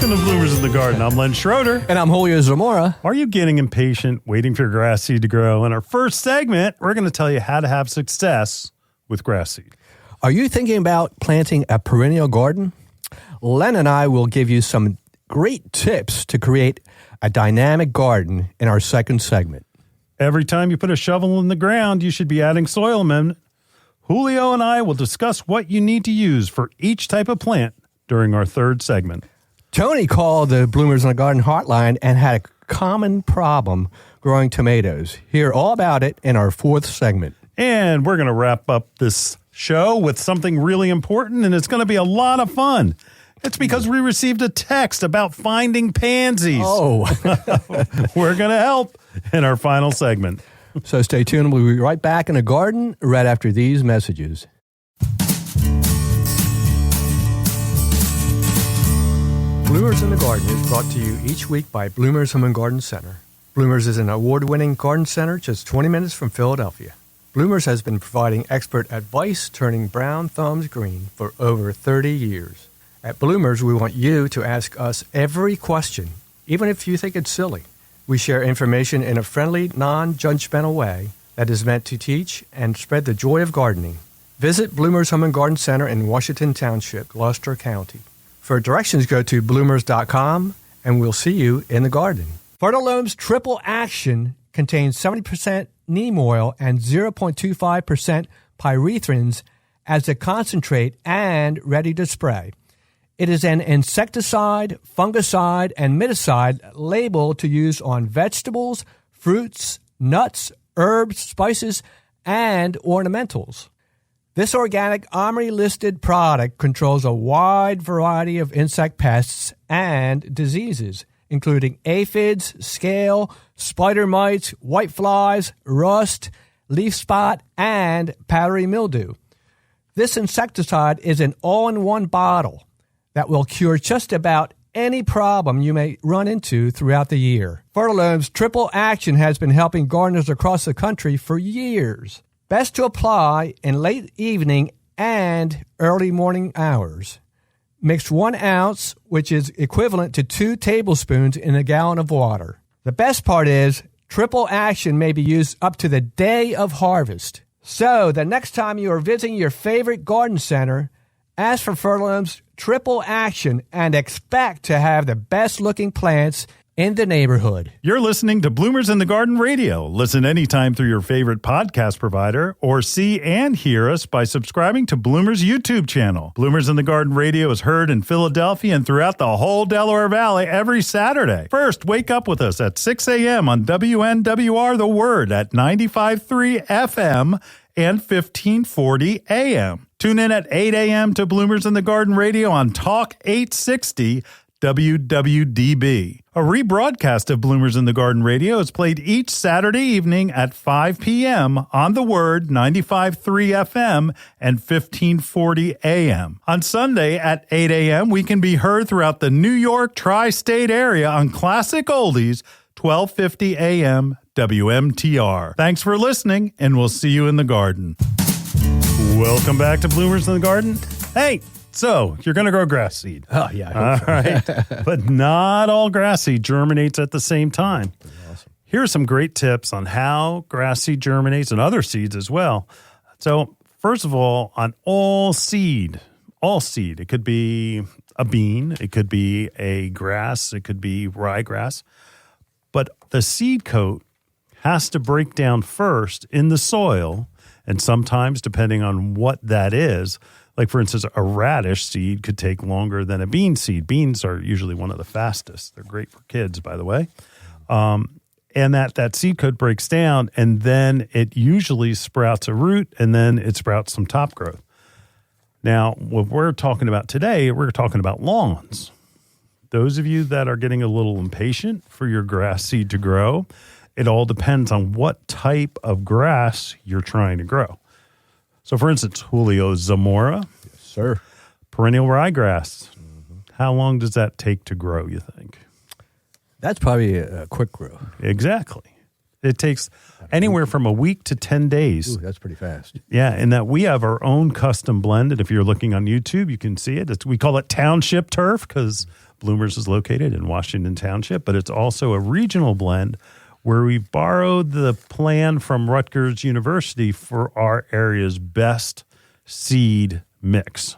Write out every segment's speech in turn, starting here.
Welcome to Bloomers in the Garden. I'm Len Schroeder. And I'm Julio Zamora. Are you getting impatient, waiting for your grass seed to grow? In our first segment, we're going to tell you how to have success with grass seed. Are you thinking about planting a perennial garden? Len and I will give you some great tips to create a dynamic garden in our second segment. Every time you put a shovel in the ground, you should be adding soil amendment. Julio and I will discuss what you need to use for each type of plant during our third segment. Tony called the Bloomers in the Garden hotline and had a common problem growing tomatoes. Hear all about it in our fourth segment. And we're going to wrap up this show with something really important, and it's going to be a lot of fun. It's because we received a text about finding pansies. Oh. We're going to help in our final segment. So stay tuned. We'll be right back in the garden right after these messages. Bloomers in the Garden is brought to you each week by Bloomers Home and Garden Center. Bloomers is an award-winning garden center just 20 minutes from Philadelphia. Bloomers has been providing expert advice turning brown thumbs green for over 30 years. At Bloomers, we want you to ask us every question, even if you think it's silly. We share information in a friendly, non-judgmental way that is meant to teach and spread the joy of gardening. Visit Bloomers Home and Garden Center in Washington Township, Gloucester County. For directions, go to bloomers.com, and we'll see you in the garden. Fertilome's Triple Action contains 70% neem oil and 0.25% pyrethrins as a concentrate and ready to spray. It is an insecticide, fungicide, and miticide labeled to use on vegetables, fruits, nuts, herbs, spices, and ornamentals. This organic OMRI-listed product controls a wide variety of insect pests and diseases, including aphids, scale, spider mites, whiteflies, rust, leaf spot, and powdery mildew. This insecticide is an all-in-one bottle that will cure just about any problem you may run into throughout the year. Fertilome's Triple Action has been helping gardeners across the country for years. Best to apply in late evening and early morning hours. Mix 1 ounce, which is equivalent to 2 tablespoons in a gallon of water. The best part is, Triple Action may be used up to the day of harvest. So, the next time you are visiting your favorite garden center, ask for Fertilome's Triple Action and expect to have the best-looking plants in the neighborhood. You're listening to Bloomers in the Garden Radio. Listen anytime through your favorite podcast provider or see and hear us by subscribing to Bloomers YouTube channel. Bloomers in the Garden Radio is heard in Philadelphia and throughout the whole Delaware Valley every Saturday. First, wake up with us at 6 a.m. on WNWR The Word at 95.3 FM and 1540 AM. Tune in at 8 a.m. to Bloomers in the Garden Radio on Talk 860 WWDB. A rebroadcast of Bloomers in the Garden Radio is played each Saturday evening at 5 p.m. on The Word, 95.3 FM and 1540 AM. On Sunday at 8 a.m., we can be heard throughout the New York Tri-State Area on Classic Oldies, 1250 AM WMTR. Thanks for listening, and we'll see you in the garden. Welcome back to Bloomers in the Garden. Hey! So, you're going to grow grass seed. Oh, yeah. All right. But not all grass seed germinates at the same time. Awesome. Here are some great tips on how grass seed germinates and other seeds as well. So, first of all, on all seed, it could be a bean, it could be a grass, it could be ryegrass. But the seed coat has to break down first in the soil, and sometimes, depending on what that is, like, for instance, a radish seed could take longer than a bean seed. Beans are usually one of the fastest. They're great for kids, by the way. And that seed coat breaks down, and then it usually sprouts a root, and then it sprouts some top growth. Now, what we're talking about today, we're talking about lawns. Those of you that are getting a little impatient for your grass seed to grow, it all depends on what type of grass you're trying to grow. So, for instance, Julio, Zamora. Yes, sir. Perennial ryegrass. Mm-hmm. How long does that take to grow, you think? That's probably a quick grow. Exactly. It takes anywhere from a week to 10 days. Ooh, that's pretty fast. Yeah, and that we have our own custom blend. And if you're looking on YouTube, you can see it. We call it Township Turf because Bloomers is located in Washington Township, but it's also a regional blend where we borrowed the plan from Rutgers University for our area's best seed mix.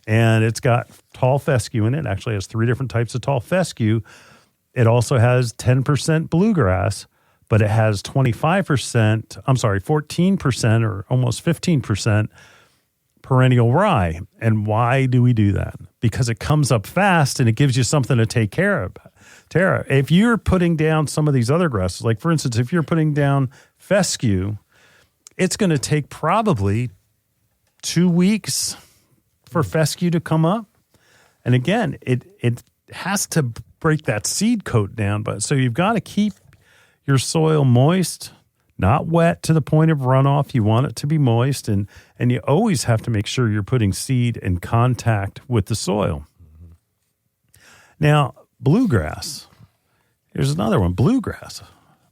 And it's got tall fescue in it. It actually has 3 different types of tall fescue. It also has 10% bluegrass, but it has 14% or almost 15% perennial rye. And why do we do that? Because it comes up fast and it gives you something to take care of. Tara, if you're putting down some of these other grasses, like for instance, if you're putting down fescue, it's going to take probably 2 weeks for fescue to come up. And again, it has to break that seed coat down. But so you've got to keep your soil moist, not wet to the point of runoff. You want it to be moist, and you always have to make sure you're putting seed in contact with the soil. Mm-hmm. Now, bluegrass. Here's another one, bluegrass.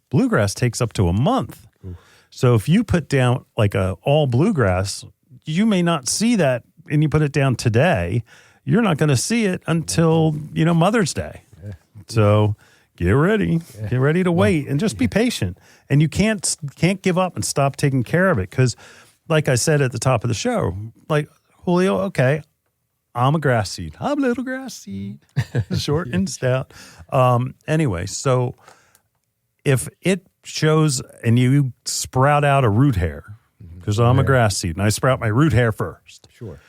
Bluegrass takes up to a month. Ooh. So if you put down like a all bluegrass, you may not see that, and you put it down today, you're not going to see it until, Mother's Day. Yeah. So get ready to wait and just be patient. And you can't give up and stop taking care of it. Because like I said at the top of the show, like, Julio, okay, I'm a grass seed. I'm a little grass seed, short and stout. Anyway, so if it shows and you sprout out a root hair, because I'm a grass seed and I sprout my root hair first. Sure.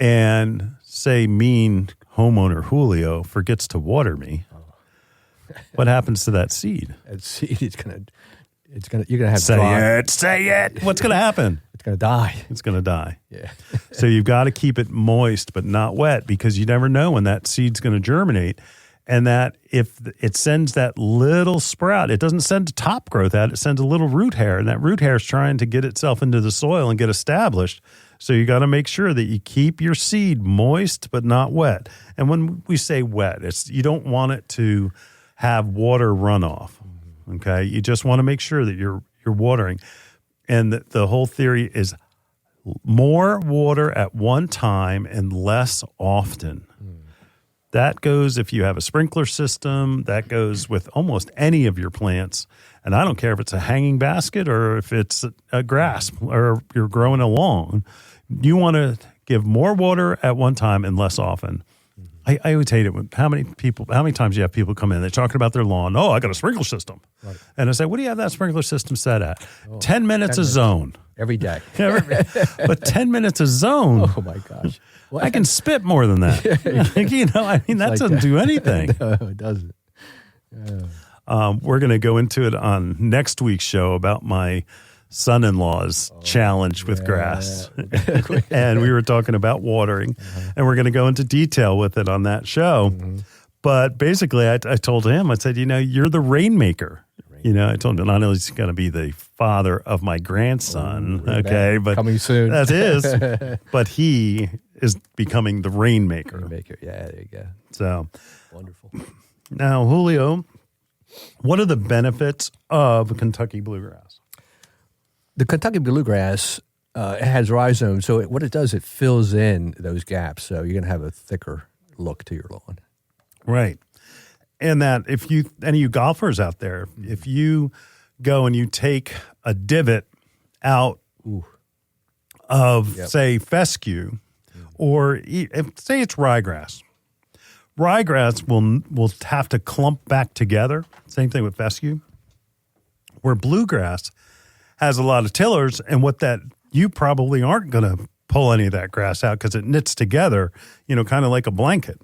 And say mean homeowner Julio forgets to water me. What happens to that seed? That seed is you're gonna have say it. What's gonna happen? It's gonna die. It's gonna die. Yeah. So you've got to keep it moist but not wet, because you never know when that seed's gonna germinate. And that if it sends that little sprout, it doesn't send top growth out, it sends a little root hair, and that root hair is trying to get itself into the soil and get established. So you got to make sure that you keep your seed moist but not wet. And when we say wet, you don't want it to have water runoff. Okay, you just want to make sure that you're watering. And the whole theory is more water at one time and less often. That goes if you have a sprinkler system. That goes with almost any of your plants. And I don't care if it's a hanging basket or if it's a grass or you're growing a lawn. You want to give more water at one time and less often. I always hate it when how many times you have people come in, they're talking about their lawn. Oh, I got a sprinkler system. Right. And I say, what do you have that sprinkler system set at? 10 minutes a zone. Every day. But 10 minutes a zone. Oh, my gosh. Well, I can spit more than that. That doesn't do anything. No, it doesn't. We're going to go into it on next week's show about my son-in-law's challenge with grass. And we were talking about watering, and we're going to go into detail with it on that show. Mm-hmm. But basically, I told him, I said, you're the rainmaker. I told him not only is he going to be the father of my grandson, but coming soon. That is, but he is becoming the rainmaker. Yeah, there you go. So wonderful. Now, Julio, what are the benefits of Kentucky bluegrass? The Kentucky bluegrass it has rhizome, so what it does, it fills in those gaps, so you're going to have a thicker look to your lawn. Right. And that if any of you golfers out there, if you go and you take a divot out of, say, fescue, or say it's ryegrass. Ryegrass will have to clump back together. Same thing with fescue. Where bluegrass has a lot of tillers, and you probably aren't going to pull any of that grass out because it knits together, kind of like a blanket.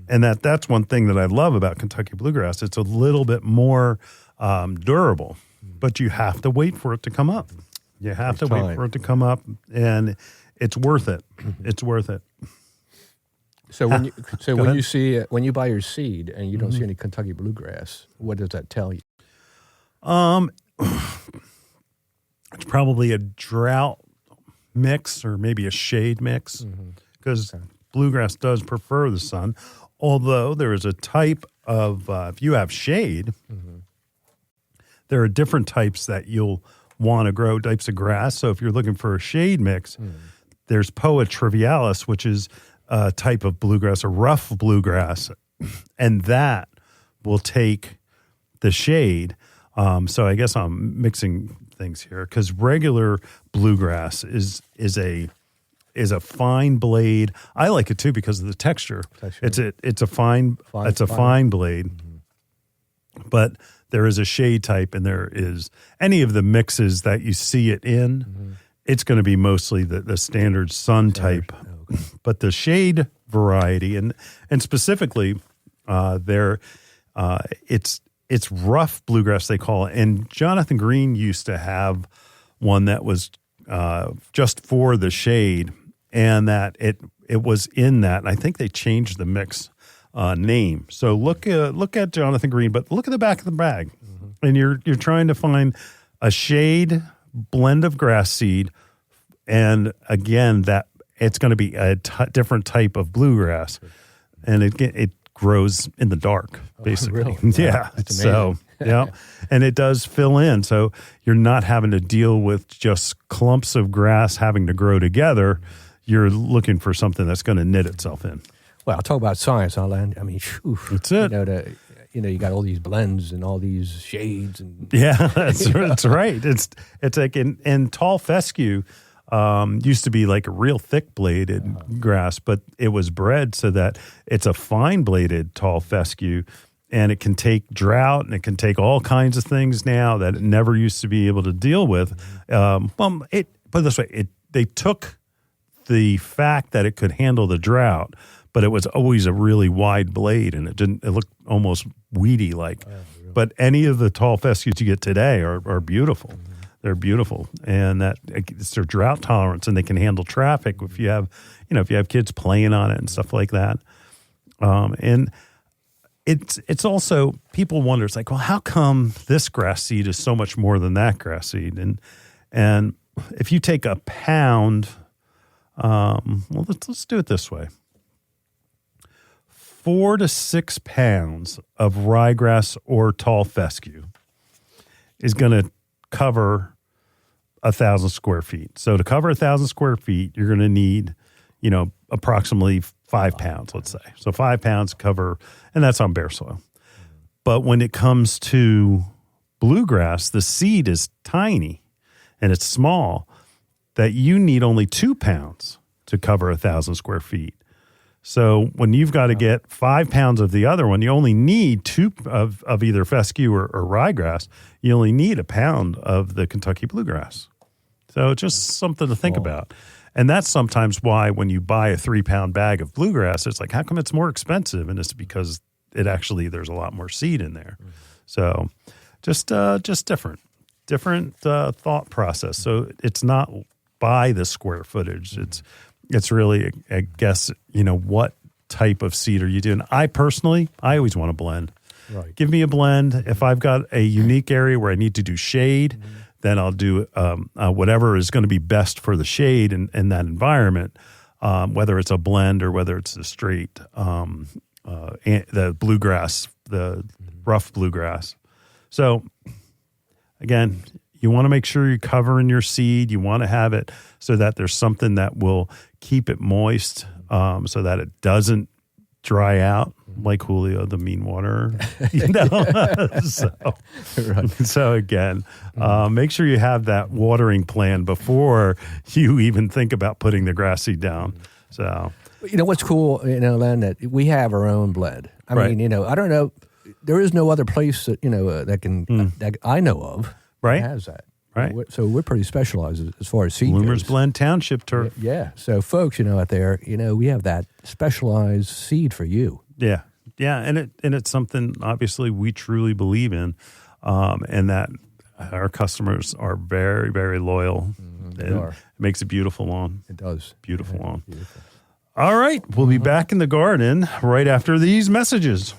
And that's one thing that I love about Kentucky bluegrass. It's a little bit more durable, but you have to wait for it to come up. You have to wait for it to come up, and it's worth it. It's worth it. So when you buy your seed and you don't see any Kentucky bluegrass, what does that tell you? It's probably a drought mix or maybe a shade mix, because bluegrass does prefer the sun. Although there is a type of, if you have shade, there are different types that you'll want to grow, types of grass. So if you're looking for a shade mix, there's Poa trivialis, which is a type of bluegrass, a rough bluegrass. And that will take the shade. So I guess I'm mixing things here because regular bluegrass is a fine blade. I like it too because of the texture. It's a fine blade. Mm-hmm. But there is a shade type, and there is any of the mixes that you see it in. Mm-hmm. It's going to be mostly the standard sun type. Oh, okay. But the shade variety and specifically it's rough bluegrass, they call it. And Jonathan Green used to have one that was just for the shade, and that it was in that. And I think they changed the mix name. So look at Jonathan Green, but look at the back of the bag, mm-hmm. and you're trying to find a shade blend of grass seed, and again that it's going to be a different type of bluegrass, and it grows in the dark, basically. Oh, really? Yeah. That's amazing. So, yeah. And it does fill in. So you're not having to deal with just clumps of grass having to grow together. You're looking for something that's going to knit itself in. Well, I'll talk about science, huh, Len? I mean, that's it. You got all these blends and all these shades. And yeah, that's right. It's like in tall fescue, used to be like a real thick bladed grass, but it was bred so that it's a fine bladed tall fescue, and it can take drought and it can take all kinds of things now that it never used to be able to deal with. Put it this way, they took the fact that it could handle the drought, but it was always a really wide blade, and it looked almost weedy like. Really? But any of the tall fescues you get today are beautiful. Mm-hmm. They're beautiful, and that it's their drought tolerance, and they can handle traffic if you have kids playing on it and stuff like that. And it's also, people wonder, it's like, well, how come this grass seed is so much more than that grass seed? And if you take a pound, let's do it this way: 4 to 6 pounds of ryegrass or tall fescue is going to cover 1,000 square feet. So to cover 1,000 square feet, you're going to need, approximately 5 pounds, let's say. So 5 pounds cover, and that's on bare soil. But when it comes to bluegrass, the seed is tiny and it's small, that you need only 2 pounds to cover 1,000 square feet. So when you've got to get 5 pounds of the other one, you only need 2 of either fescue or ryegrass. You only need 1 pound of the Kentucky bluegrass. So it's just something to think about. And that's sometimes why when you buy a 3-pound bag of bluegrass, it's like, how come it's more expensive? And it's because there's a lot more seed in there. Mm-hmm. So just different thought process. So it's not by the square footage. Mm-hmm. It's really, I guess, what type of seed are you doing? I always want to blend. Right. Give me a blend. If I've got a unique area where I need to do shade, mm-hmm. then I'll do whatever is going to be best for the shade in that environment, whether it's a blend or whether it's a straight, the bluegrass, the rough bluegrass. So, again, you want to make sure you're covering your seed. You want to have it so that there's something that will keep it moist, so that it doesn't dry out like Julio, the mean water. So again, make sure you have that watering plan before you even think about putting the grass seed down. So what's cool, Len, that we have our own blend. I mean, I don't know, there is no other place that that I know of. Right. Has that. Right. So we're pretty specialized as far as seed Bloomers goes. Blend Township turf. Yeah. So folks, out there, we have that specialized seed for you. Yeah. Yeah. And it's something obviously we truly believe in, and that our customers are very, very loyal. Mm-hmm. It makes a beautiful lawn. It does. Beautiful lawn. Beautiful. All right. We'll be back in the garden right after these messages.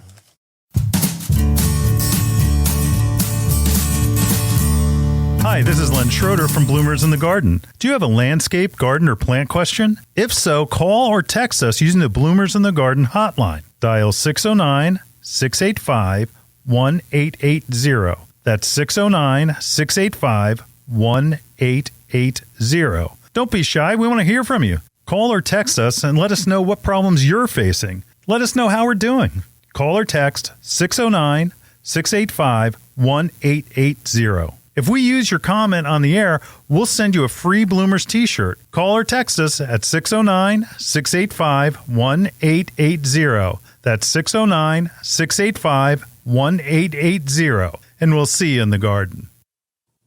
Hi, this is Len Schroeder from Bloomers in the Garden. Do you have a landscape, garden, or plant question? If so, call or text us using the Bloomers in the Garden hotline. Dial 609-685-1880. That's 609-685-1880. Don't be shy. We want to hear from you. Call or text us and let us know what problems you're facing. Let us know how we're doing. Call or text 609-685-1880. If we use your comment on the air, we'll send you a free Bloomers t-shirt. Call or text us at 609-685-1880. That's 609-685-1880. And we'll see you in the garden.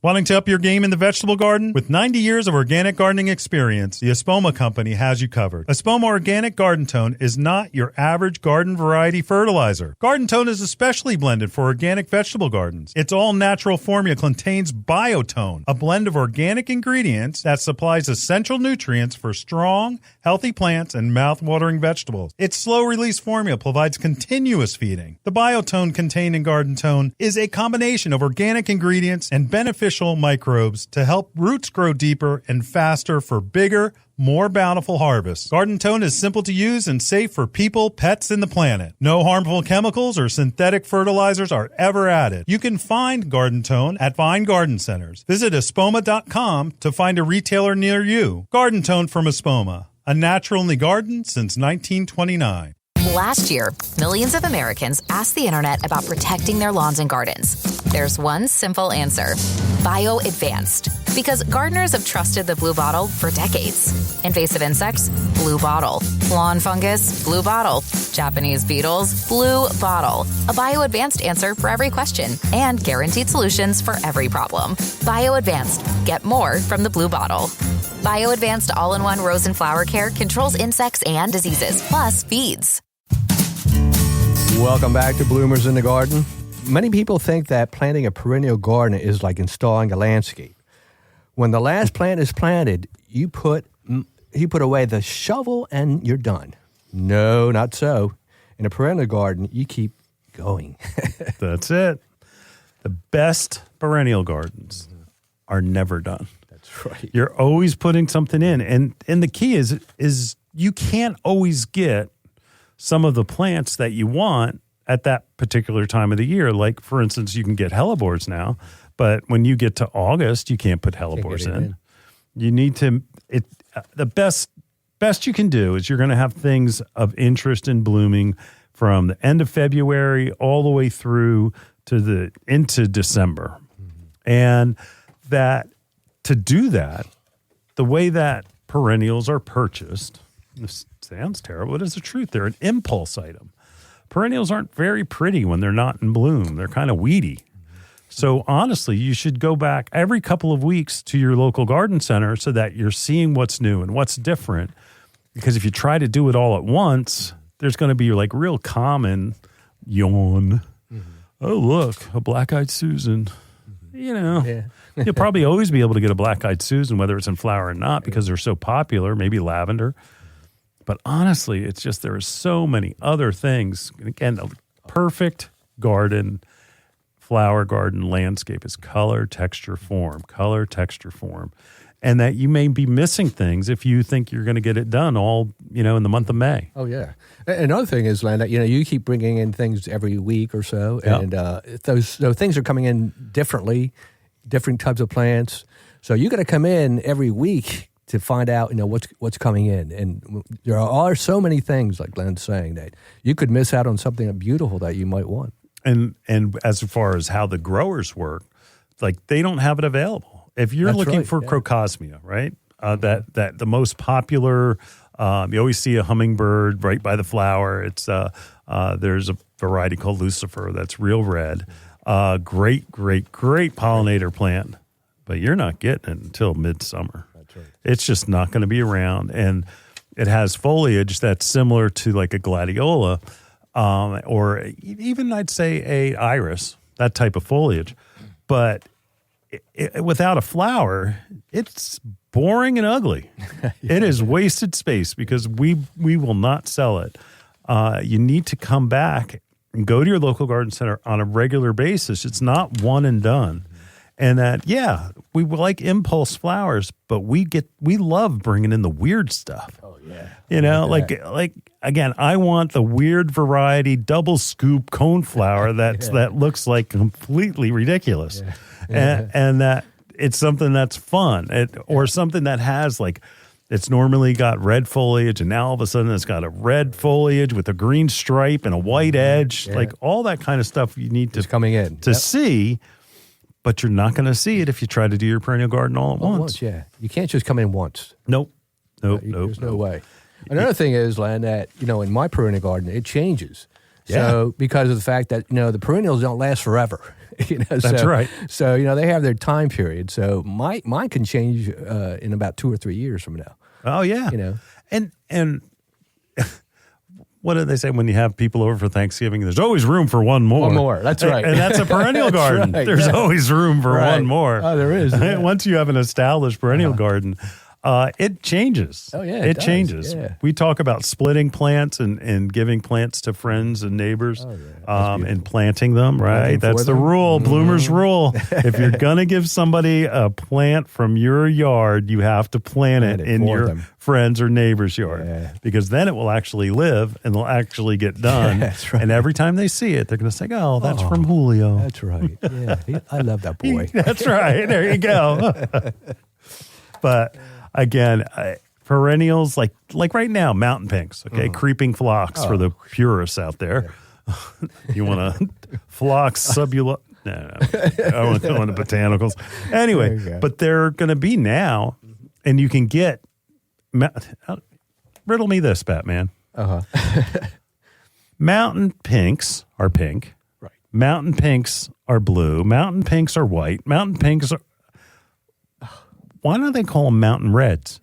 Wanting to up your game in the vegetable garden? With 90 years of organic gardening experience, the Espoma Company has you covered. Espoma Organic Garden Tone is not your average garden variety fertilizer. Garden Tone is especially blended for organic vegetable gardens. Its all-natural formula contains Biotone, a blend of organic ingredients that supplies essential nutrients for strong, healthy plants and mouth-watering vegetables. Its slow-release formula provides continuous feeding. The Biotone contained in Garden Tone is a combination of organic ingredients and beneficial microbes to help roots grow deeper and faster for bigger, more bountiful harvests. Garden Tone is simple to use and safe for people, pets, and the planet. No harmful chemicals or synthetic fertilizers are ever added. You can find Garden Tone at fine garden centers. Visit espoma.com to find a retailer near you. Garden Tone from Espoma, a natural in the garden since 1929. Last year, millions of Americans asked the internet about protecting their lawns and gardens. There's one simple answer: Bio Advanced. Because gardeners have trusted the Blue Bottle for decades. Invasive insects? Blue Bottle. Lawn fungus? Blue Bottle. Japanese beetles? Blue Bottle. A Bio Advanced answer for every question and guaranteed solutions for every problem. Bio Advanced. Get more from the Blue Bottle. Bio Advanced all-in-one rose and flower care controls insects and diseases, plus feeds. Welcome back to Bloomers in the Garden. Many people think that planting a perennial garden is like installing a landscape. When the last plant is planted, you put away the shovel and you're done. No, not so. In a perennial garden, you keep going. That's it. The best perennial gardens are never done. That's right. You're always putting something in. And the key is you can't always get some of the plants that you want at that particular time of the year. Like, for instance, you can get hellebores now, but when you get to August, you can't put hellebores in. You need to, the best you can do is you're going to have things of interest in blooming from the end of February all the way through to into December. Mm-hmm. And that to do that, the way that perennials are purchased, this sounds terrible, but it's the truth. They're an impulse item. Perennials aren't very pretty when they're not in bloom. They're kind of weedy. So honestly, you should go back every couple of weeks to your local garden center so that you're seeing what's new and what's different. Because if you try to do it all at once, there's going to be like real common yawn. Mm-hmm. Oh, look, a black-eyed Susan. Mm-hmm. You know, yeah. You'll probably always be able to get a black-eyed Susan, whether it's in flower or not, because they're so popular, maybe lavender. But honestly, it's just there are so many other things. Again, a perfect garden, flower garden landscape is color, texture, form. And that you may be missing things if you think you're going to get it done all, in the month of May. Oh, yeah. Another thing is, Len, you keep bringing in things every week or so, yep. And those things are coming in differently, different types of plants. So you got to come in every week to find out, what's coming in. And there are so many things, like Len's saying, that you could miss out on something beautiful that you might want. And as far as how the growers work, like they don't have it available. If you're looking for crocosmia, right? That the most popular, you always see a hummingbird right by the flower. It's there's a variety called Lucifer that's real red. Great pollinator plant, but you're not getting it until midsummer. That's right. It's just not going to be around, and it has foliage that's similar to like a gladiola, or even I'd say a iris, that type of foliage, but without a flower, it's boring and ugly. Yeah. It is wasted space because we will not sell it. You need to come back and go to your local garden center on a regular basis. It's not one and done. Mm-hmm. And that, we like impulse flowers, but we love bringing in the weird stuff. Oh yeah. Like again, I want the weird variety double scoop coneflower that looks like completely ridiculous. Yeah. And that it's something that's fun, or something that has like It's normally got red foliage, and now all of a sudden it's got a red foliage with a green stripe and a white edge. Yeah. Like all that kind of stuff you need It's coming in to see, but you're not going to see it if you try to do your perennial garden all at once. Yeah, you can't just come in once. Nope. There's no way. Another thing is, Len, that in my perennial garden it changes. Yeah. So because of the fact that the perennials don't last forever. That's right. So they have their time period. So mine can change in about 2 or 3 years from now. Oh yeah. And what do they say when you have people over for Thanksgiving? There's always room for one more. One more. That's right. And that's a perennial That's garden. right. There's always room for one more. Oh, there is. Yeah. Once you have an established perennial garden, it changes. Oh, yeah, it does. changes. Yeah. We talk about splitting plants and giving plants to friends and neighbors and planting them, right? That's the rule, Bloomer's rule. If you're going to give somebody a plant from your yard, you have to plant it in your friends or neighbor's yard because then it will actually live and they'll actually get done. That's right. And every time they see it, they're going to say, oh, that's from Julio. That's right. Yeah, I love that boy. That's right. There you go. But again, perennials like right now, mountain pinks, okay, creeping phlox for the purists out there. You want to phlox subula? No, I want to go into botanicals. Anyway, but they're going to be now, and you can get. Riddle me this, Batman. Mountain pinks are pink. Right. Mountain pinks are blue. Mountain pinks are white. Mountain pinks are. Why don't they call them mountain reds?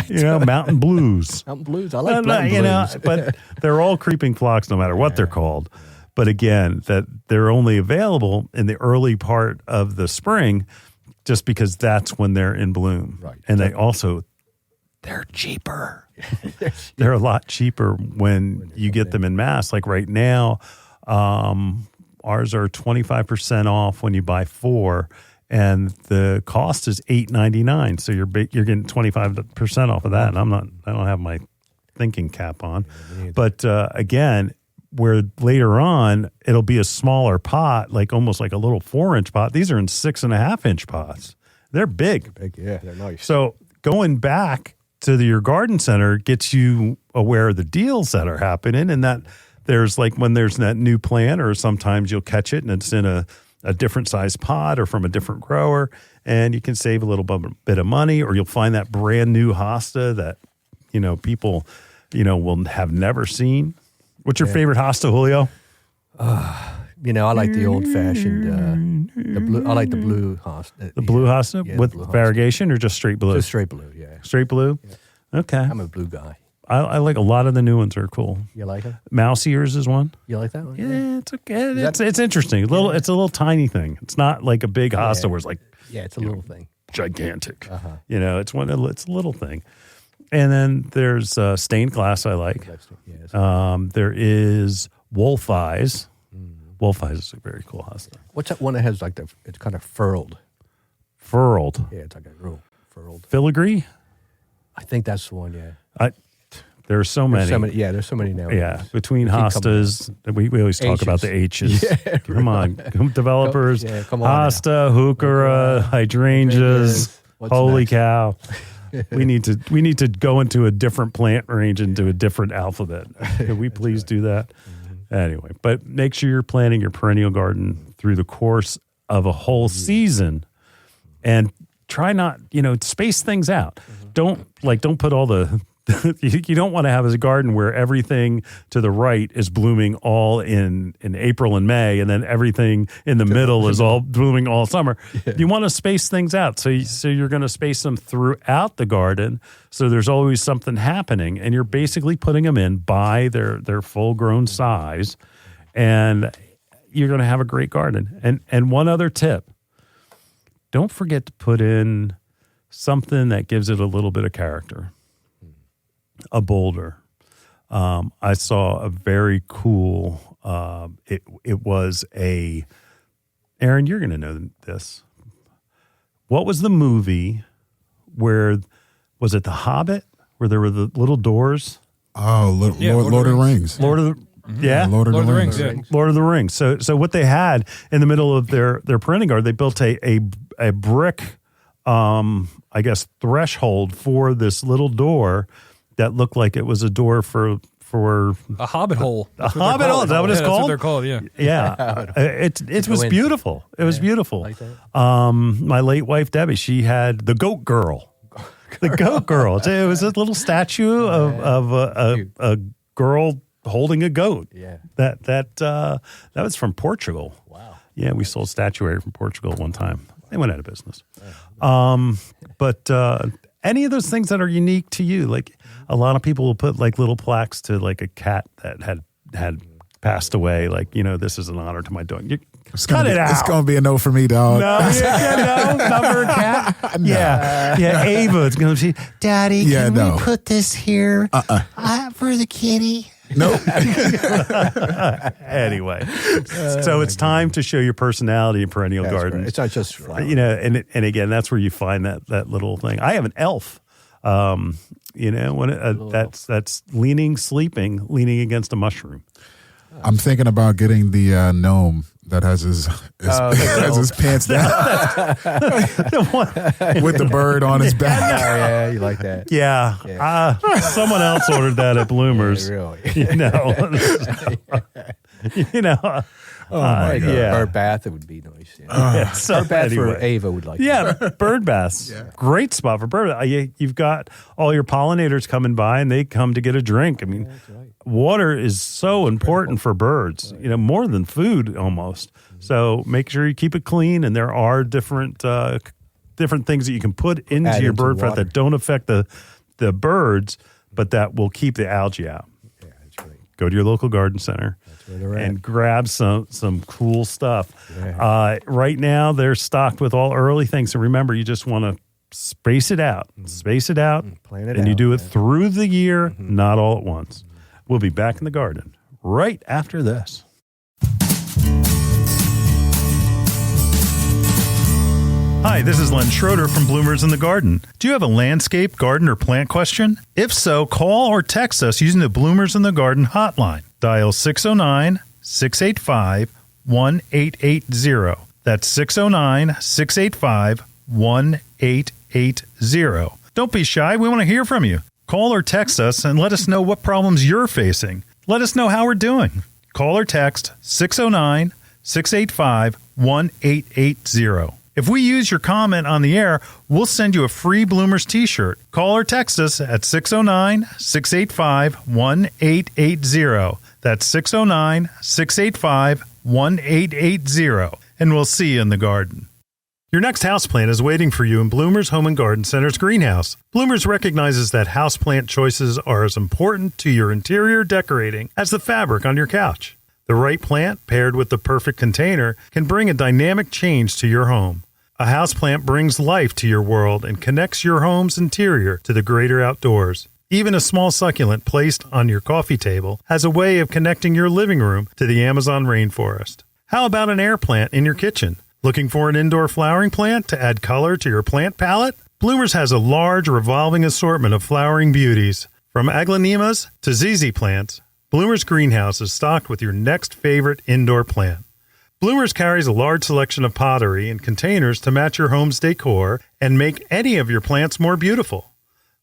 Mountain blues. Mountain blues. I like mountain blues. But they're all creeping phlox no matter what they're called. But again, that they're only available in the early part of the spring just because that's when they're in bloom. Right. And they're cheaper. They're a lot cheaper when you get them in mass. Like right now, ours are 25% off when you buy 4. And the cost is $8.99, so you're getting 25% off of that. And I don't have my thinking cap on, but again, where later on it'll be a smaller pot, like almost like a little 4-inch pot. These are in 6.5-inch pots. They're big. Yeah, they're nice. So going back to your garden center gets you aware of the deals that are happening, and that there's like when there's that new plant, or sometimes you'll catch it and it's in a different size pot or from a different grower, and you can save a little bit of money, or you'll find that brand new hosta that, people, will have never seen. What's your favorite hosta, Julio? I like the old fashioned, the blue. I like the blue hosta. The blue hosta with variegation or just straight blue? Just straight blue, yeah. Straight blue? Yeah. Okay. I'm a blue guy. I like a lot of the new ones are cool. You like it? Mouse ears is one. You like that one? Yeah, it's okay. It's interesting. It's a little tiny thing. It's not like a big hosta where it's like it's a little thing, gigantic. It's a little thing. And then there's stained glass I like. There is wolf eyes. Wolf eyes is a very cool hosta. What's that one that has like it's kind of furled? Furled. Yeah, it's like a real furled. Filigree. I think that's the one. Yeah. There are so many. There's so many now. Yeah, between hostas, we always talk about the H's. Yeah, come on, developers. Come on hosta, hukara, hydrangeas. Holy cow! we need to go into a different plant range, into a different alphabet. Can we please do that? Anyway, but make sure you're planting your perennial garden through the course of a whole season, and try not space things out. Don't put all the you don't want to have a garden where everything to the right is blooming all in April and May, and then everything in the middle is all blooming all summer. Yeah. You want to space things out. So you're going to space them throughout the garden. So there's always something happening, and you're basically putting them in by their full grown size, and you're going to have a great garden. And one other tip, don't forget to put in something that gives it a little bit of character. A boulder. I saw a very cool, it was Aaron, you're going to know this. What was the movie where, was it The Hobbit, where there were the little doors? Oh, Lord of the Rings. Lord of the Yeah, Lord of the Rings. Yeah. Lord of the Rings. So what they had in the middle of their perennial garden, they built a brick I guess, threshold for this little door that looked like it was a door for a hobbit hole. A hobbit hole. Is that what it's called? That's what they're called. Yeah. Yeah. It was beautiful. It was beautiful. Like that? My late wife Debbie, she had the goat girl. The goat girl. It was a little statue of a girl holding a goat. Yeah. That was from Portugal. Wow. Yeah, we sold statuary from Portugal one time. They went out of business. But any of those things that are unique to you, like a lot of people will put like little plaques to like a cat that had passed away. Like, this is an honor to my dog. Cut it out. It's going to be a no for me, dog. No, not for a cat. No. Yeah. Ava, it's going to be, Daddy, can we put this here for the kitty? Nope. Anyway, so it's time to show your personality in Perennial Gardens. Right. It's not just flowers. And again, that's where you find that little thing. I have an elf. That's leaning against a mushroom. I'm thinking about getting the gnome that has his pants down with the bird on his back. Yeah, you like that. Yeah. Someone else ordered that at Bloomers. Really? Oh my God. Yeah. Bird bath, it would be nice. Bird bath for Ava would like. Yeah, bird baths. Yeah. Great spot for bird bath. You've got all your pollinators coming by, and they come to get a drink. I mean, water is so important for birds. Right. More than food almost. Mm-hmm. So make sure you keep it clean, and there are different things that you can put into your bird bath that don't affect the birds, but that will keep the algae out. Yeah, that's right. Go to your local garden center. And grab some cool stuff. Yeah. Right now, they're stocked with all early things. So remember, you just want to space it out, plan it and out, you do it through the year, not all at once. We'll be back in the garden right after this. Hi, this is Len Schroeder from Bloomers in the Garden. Do you have a landscape, garden, or plant question? If so, call or text us using the Bloomers in the Garden hotline. Dial 609-685-1880. That's 609-685-1880. Don't be shy. We want to hear from you. Call or text us and let us know what problems you're facing. Let us know how we're doing. Call or text 609-685-1880. If we use your comment on the air, we'll send you a free Bloomers t-shirt. Call or text us at 609-685-1880. That's 609-685-1880. And we'll see you in the garden. Your next houseplant is waiting for you in Bloomers Home and Garden Center's greenhouse. Bloomers recognizes that houseplant choices are as important to your interior decorating as the fabric on your couch. The right plant, paired with the perfect container, can bring a dynamic change to your home. A houseplant brings life to your world and connects your home's interior to the greater outdoors. Even a small succulent placed on your coffee table has a way of connecting your living room to the Amazon rainforest. How about an air plant in your kitchen? Looking for an indoor flowering plant to add color to your plant palette? Bloomers has a large revolving assortment of flowering beauties. From aglaonemas to ZZ plants, Bloomers Greenhouse is stocked with your next favorite indoor plant. Bloomers carries a large selection of pottery and containers to match your home's decor and make any of your plants more beautiful.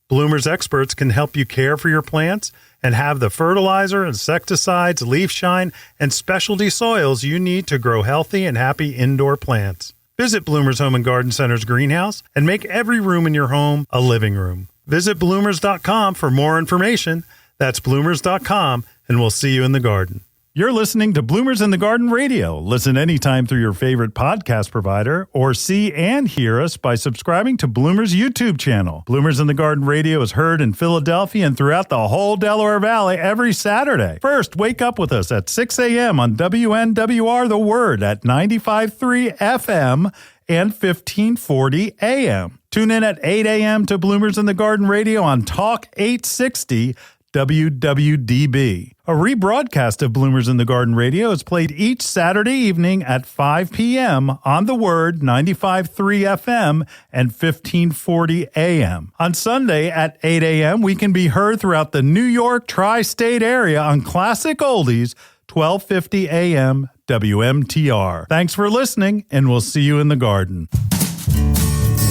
Bloomers experts can help you care for your plants and have the fertilizer, insecticides, leaf shine, and specialty soils you need to grow healthy and happy indoor plants. Visit Bloomers Home and Garden Center's greenhouse and make every room in your home a living room. Visit bloomers.com for more information. That's bloomers.com, and we'll see you in the garden. You're listening to Bloomers in the Garden Radio. Listen anytime through your favorite podcast provider or see and hear us by subscribing to Bloomers YouTube channel. Bloomers in the Garden Radio is heard in Philadelphia and throughout the whole Delaware Valley every Saturday. First, wake up with us at 6 a.m. on WNWR The Word at 95.3 FM and 1540 AM. Tune in at 8 a.m. to Bloomers in the Garden Radio on Talk 860 WWDB. A rebroadcast of Bloomers in the Garden Radio is played each Saturday evening at 5 p.m. on The Word, 95.3 FM and 1540 AM. On Sunday at 8 a.m., we can be heard throughout the New York Tri-State Area on Classic Oldies, 1250 AM WMTR. Thanks for listening, and we'll see you in the garden.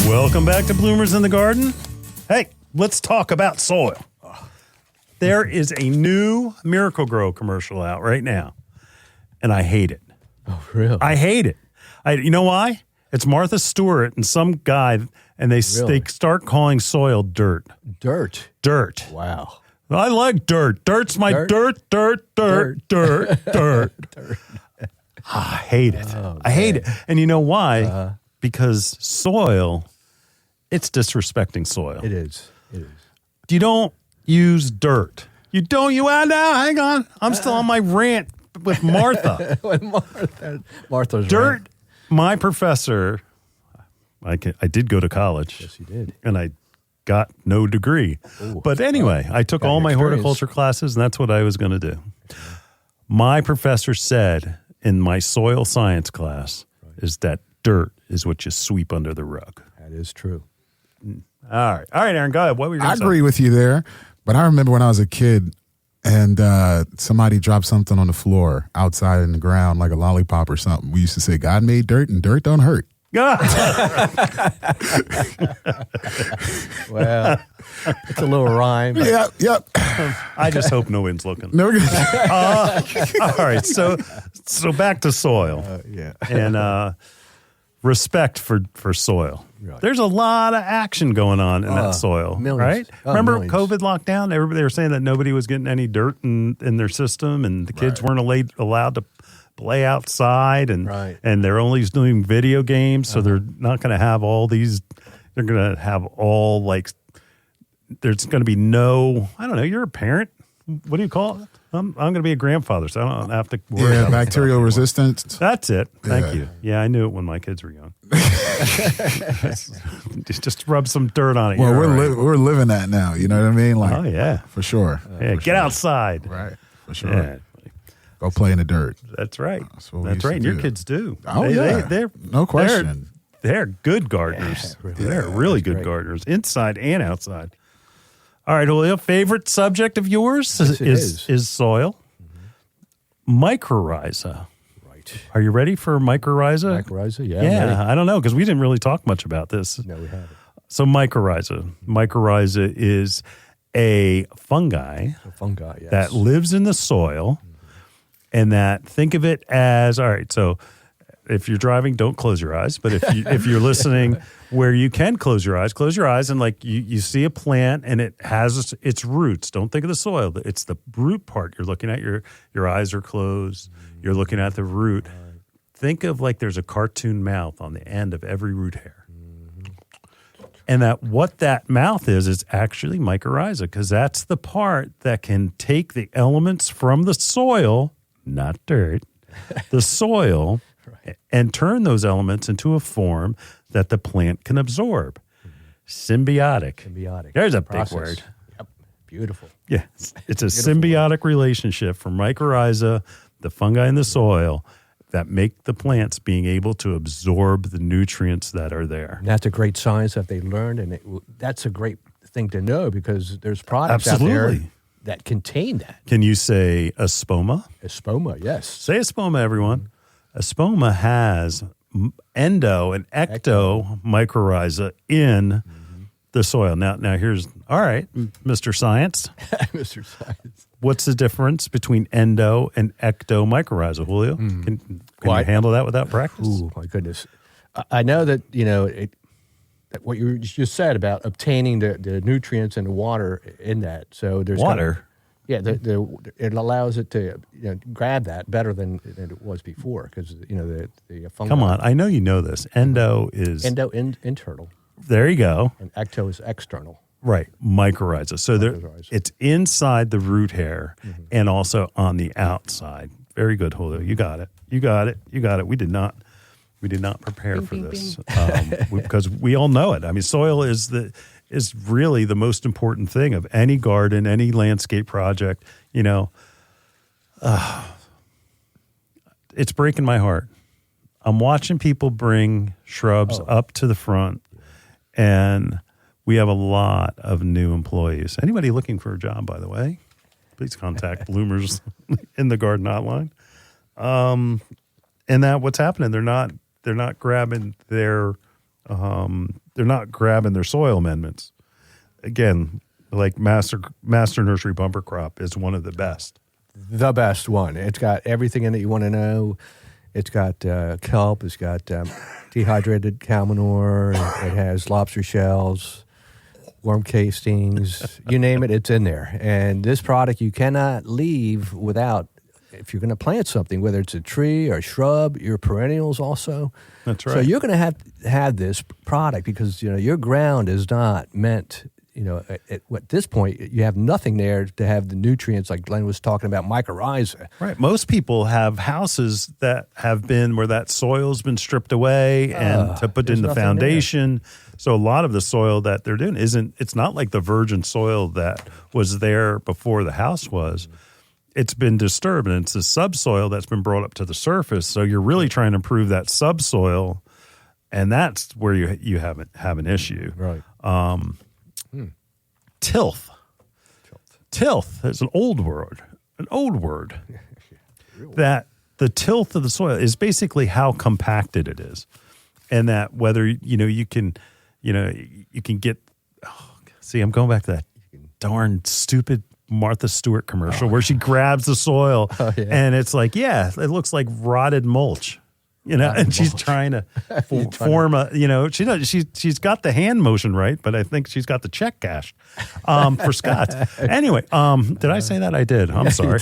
Welcome back to Bloomers in the Garden. Hey, let's talk about soil. There is a new Miracle-Gro commercial out right now, and I hate it. Oh, really? I hate it. You know why? It's Martha Stewart and some guy, and they start calling soil dirt. Dirt. Dirt. Wow. I like dirt. Dirt's my dirt. I hate it. Oh, I hate it. And you know why? Because soil, it's disrespecting soil. It is. You don't use dirt. Now, hang on. I'm still on my rant with Martha. Martha's Dirt, right. my professor, I did go to college. Yes, you did. And I got no degree. Ooh. But anyway, I took all my experience. horticulture classes, and that's what I was going to do. My professor said in my soil science class is that dirt is what you sweep under the rug. That is true. All right, Aaron, go ahead. What were you I going to say? agree with you there, but I remember when I was a kid and somebody dropped something on the floor outside in the ground, like a lollipop or something. We used to say, God made dirt and dirt don't hurt. Well, it's a little rhyme. Yep. I just hope no one's looking. No, All right, so back to soil. Yeah. And respect for soil. Right. There's a lot of action going on in that soil, millions. right? Oh, Remember millions. COVID lockdown? Everybody were saying that nobody was getting any dirt in their system, and the kids weren't allowed to play outside, and they're only doing video games, so they're not going to have all these. They're going to have all there's going to be no. I don't know. You're a parent. What do you call it? I'm going to be a grandfather, so I don't have to worry about bacterial resistance. That's it. Thank you. Yeah, I knew it when my kids were young. Just rub some dirt on it. Well, we're living that now. You know what I mean? Like, oh yeah, for sure. Yeah, get outside. Right, for sure. Yeah. Go play in the dirt. That's right. That's what we That's used right. to And your do. kids do. Oh, They're no question. They're good gardeners. They're really good gardeners, inside and outside. All right, Julio. Favorite subject of yours is soil. Mycorrhiza. Right. Are you ready for mycorrhiza? Mycorrhiza, yeah. Yeah, I don't know, because we didn't really talk much about this. No, we haven't. So mycorrhiza. Mycorrhiza is a fungi, Yes. that lives in the soil, and that, think of it as, all right, so if you're driving, don't close your eyes. But if you're listening where you can close your eyes and like you see a plant and it has its roots. Don't think of the soil. It's the root part you're looking at. Your eyes are closed. You're looking at the root. Think of like there's a cartoon mouth on the end of every root hair. And what that mouth is actually mycorrhiza, because that's the part that can take the elements from the soil, not dirt, the soil, and turn those elements into a form that the plant can absorb. Symbiotic. There's a big word. Yep. Beautiful. Yeah, it's a symbiotic relationship from mycorrhiza, the fungi in the soil, that make the plants being able to absorb the nutrients that are there. And that's a great science that they learned, and that's a great thing to know because there's products out Absolutely. there that contain that. Can you say espoma? Espoma, yes. Say espoma, everyone. Espoma has endo and ecto mycorrhiza in the soil. Now here's, all right, Mr. Science. Mr. Science. What's the difference between endo and ecto mycorrhiza, Julio? Can you handle that without practice? Ooh, my goodness. I know that, that what you just said about obtaining the nutrients and the water in that. So there's water. It allows it to grab that better than it was before because the fungi. Come on, I know you know this. Endo is internal. There you go. And ecto is external. Right, mycorrhiza. So it's inside the root hair and also on the outside. Very good, Julio. You got it. We did not prepare for this because we all know it. I mean, soil is really the most important thing of any garden, any landscape project. It's breaking my heart. I'm watching people bring shrubs up to the front, and we have a lot of new employees. Anybody looking for a job, by the way, please contact Bloomers in the Garden Hotline. And that what's happening, they're not grabbing their they're not grabbing their soil amendments. Again, like Master Nursery Bumper Crop is one of the best. The best one. It's got everything in it you want to know. It's got kelp. It's got dehydrated cow manure. It has lobster shells, worm castings. You name it, it's in there. And this product you cannot leave without. If you're going to plant something, whether it's a tree or a shrub, your perennials also. That's right. So you're going to have this product because your ground is not meant. At this point, you have nothing there to have the nutrients like Len was talking about, mycorrhiza. Right. Most people have houses that have been where that soil's been stripped away and to put in the foundation. So a lot of the soil that they're doing it's not like the virgin soil that was there before the house was. It's been disturbed, and it's the subsoil that's been brought up to the surface. So you're really trying to improve that subsoil, and that's where you have an issue. Right. Tilth. Tilth is an old word. That the tilth of the soil is basically how compacted it is, and that whether you can get. See, I'm going back to that darn stupid Martha Stewart commercial where she grabs the soil and it's like, it looks like rotted mulch. And she's trying to form a, she's got the hand motion right, but I think she's got the check cashed for Scott. Anyway, did I say that? I did. I'm sorry.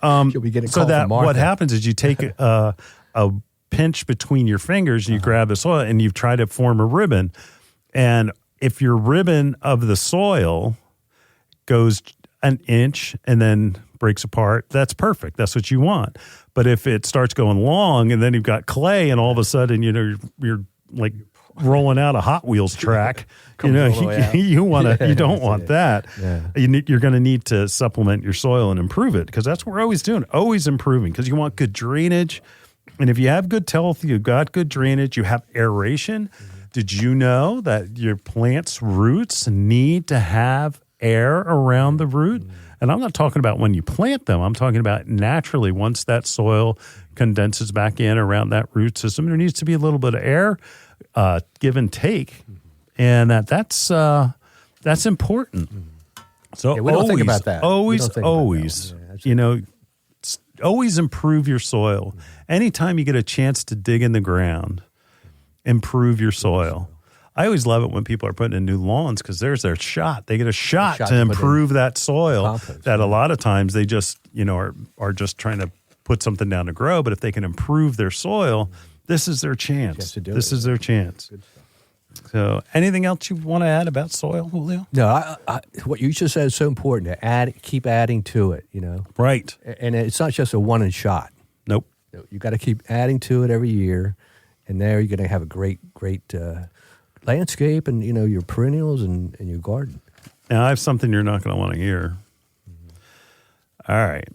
You'll be getting so that what happens is you take a pinch between your fingers and you grab the soil and you try to form a ribbon. And if your ribbon of the soil goes an inch and then breaks apart, that's perfect. That's what you want. But if it starts going long and then you've got clay and all of a sudden, you're like rolling out a Hot Wheels track, you don't want that. Yeah. You're going to need to supplement your soil and improve it because that's what we're always doing, always improving because you want good drainage. And if you have good tilth, you've got good drainage, you have aeration. Mm-hmm. Did you know that your plant's roots need to have air around the root? Mm-hmm. And I'm not talking about when you plant them. I'm talking about naturally once that soil condenses back in around that root system, there needs to be a little bit of air, give and take, and that's important. So we don't think about that. Always, always improve your soil. Anytime you get a chance to dig in the ground, improve your soil. I always love it when people are putting in new lawns because there's their shot. They get a shot to improve that soil compost, that a lot of times they just, are just trying to put something down to grow. But if they can improve their soil, this is their chance. This is their chance. So anything else you want to add about soil, Julio? No, what you just said is so important to keep adding to it, Right. And it's not just a one and shot. Nope. You got to keep adding to it every year. And there you're going to have a great landscape and, your perennials and your garden. Now, I have something you're not going to want to hear. Mm-hmm. All right.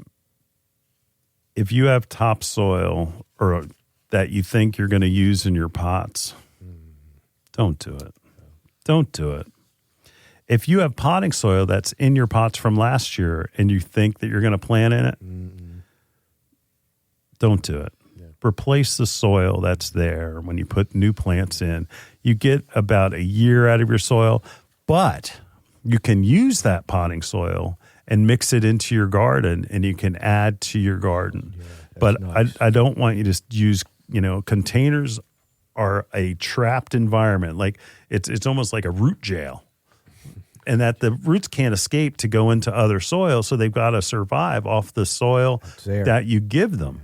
If you have topsoil or that you think you're going to use in your pots, don't do it. Don't do it. If you have potting soil that's in your pots from last year and you think that you're going to plant in it, don't do it. Replace the soil that's there when you put new plants in. You get about a year out of your soil, but you can use that potting soil and mix it into your garden and you can add to your garden. Yeah, but nice. I don't want you to use, containers are a trapped environment. Like it's almost like a root jail. And that the roots can't escape to go into other soil, so they've got to survive off the soil that you give them.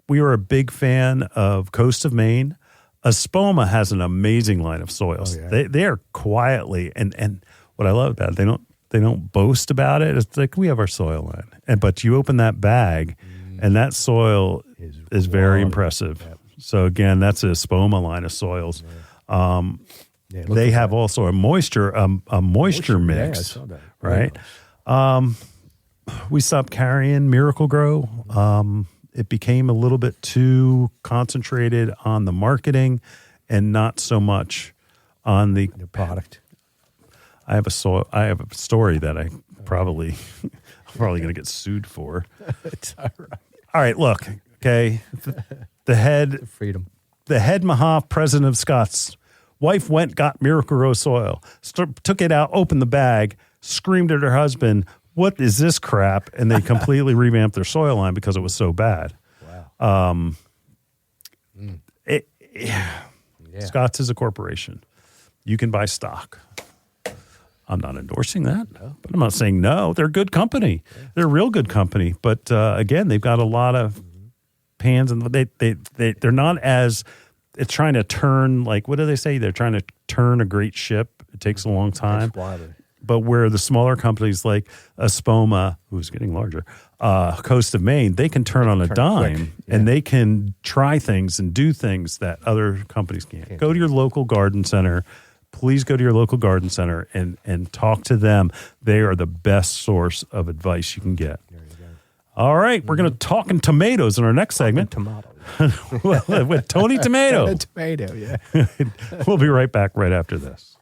We are a big fan of Coast of Maine. Espoma has an amazing line of soils. Oh, yeah. They are quietly and what I love about it, they don't boast about it. It's like we have our soil line, but you open that bag, and that soil is very impressive. Yep. So again, that's a Espoma line of soils. Yeah. They have also a moisture mix, I saw that. Right? We stopped carrying Miracle Grow. It became a little bit too concentrated on the marketing and not so much on the product. I have a story that I'm probably going to get sued for. It's all right. All right, look, okay. The head freedom. the head Mahaff, president of Scott's wife, got Miracle-Gro soil, took it out, opened the bag, screamed at her husband, "What is this crap?" And they completely revamped their soil line because it was so bad. Wow. Scott's is a corporation. You can buy stock. I'm not endorsing that, but I'm not saying no. They're a good company. They're a real good company. But again, they've got a lot of pans, and they're not as it's trying to turn, like, what do they say? They're trying to turn a great ship. It takes a long time. But where the smaller companies like Espoma, who's getting larger, Coast of Maine, they can turn on a dime and they can try things and do things that other companies can't. Go to your local garden center. Please go to your local garden center and talk to them. They are the best source of advice you can get. All right, we're going to talk in tomatoes in our next segment. With Tony Tomato. Tomato, yeah. We'll be right back right after this.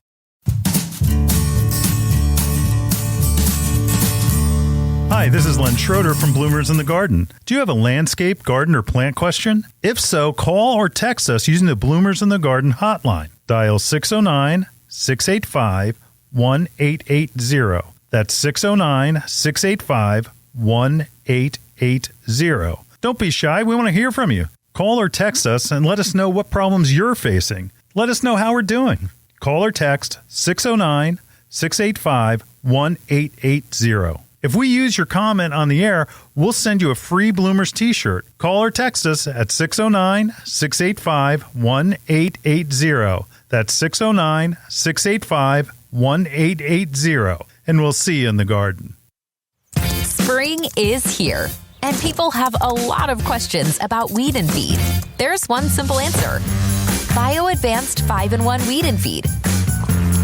Hi, this is Len Schroeder from Bloomers in the Garden. Do you have a landscape, garden, or plant question? If so, call or text us using the Bloomers in the Garden hotline. Dial 609-685-1880. That's 609-685-1880. Don't be shy. We want to hear from you. Call or text us and let us know what problems you're facing. Let us know how we're doing. Call or text 609-685-1880. If we use your comment on the air, we'll send you a free Bloomers t-shirt. Call or text us at 609-685-1880. That's 609-685-1880. And we'll see you in the garden. Spring is here, and people have a lot of questions about weed and feed. There's one simple answer. Bio Advanced 5-in-1 Weed and Feed.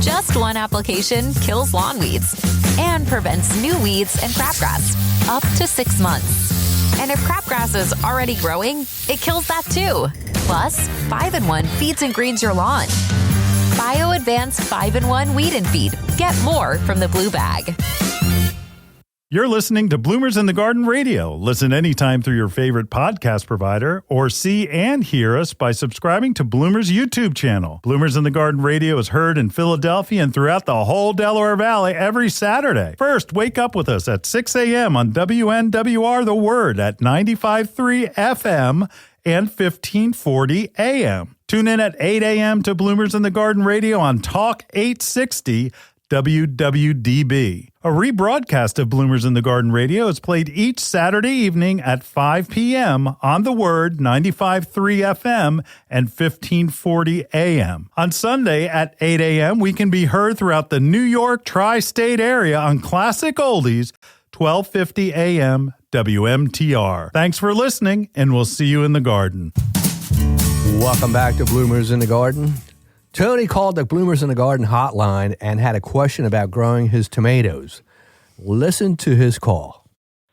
Just one application kills lawn weeds and prevents new weeds and crabgrass up to 6 months. And if crabgrass is already growing, it kills that too. Plus, 5-in-1 feeds and greens your lawn. Bio Advanced 5-in-1 Weed and Feed. Get more from the blue bag. You're listening to Bloomers in the Garden Radio. Listen anytime through your favorite podcast provider or see and hear us by subscribing to Bloomers YouTube channel. Bloomers in the Garden Radio is heard in Philadelphia and throughout the whole Delaware Valley every Saturday. First, wake up with us at 6 a.m. on WNWR The Word at 95.3 FM and 1540 AM. Tune in at 8 a.m. to Bloomers in the Garden Radio on Talk 860 WWDB. A rebroadcast of Bloomers in the Garden Radio is played each Saturday evening at 5 p.m. on The Word, 95.3 FM and 1540 AM. On Sunday at 8 a.m., we can be heard throughout the New York Tri-State Area on Classic Oldies, 1250 AM WMTR. Thanks for listening, and we'll see you in the garden. Welcome back to Bloomers in the Garden. Tony called the Bloomers in the Garden hotline and had a question about growing his tomatoes. Listen to his call.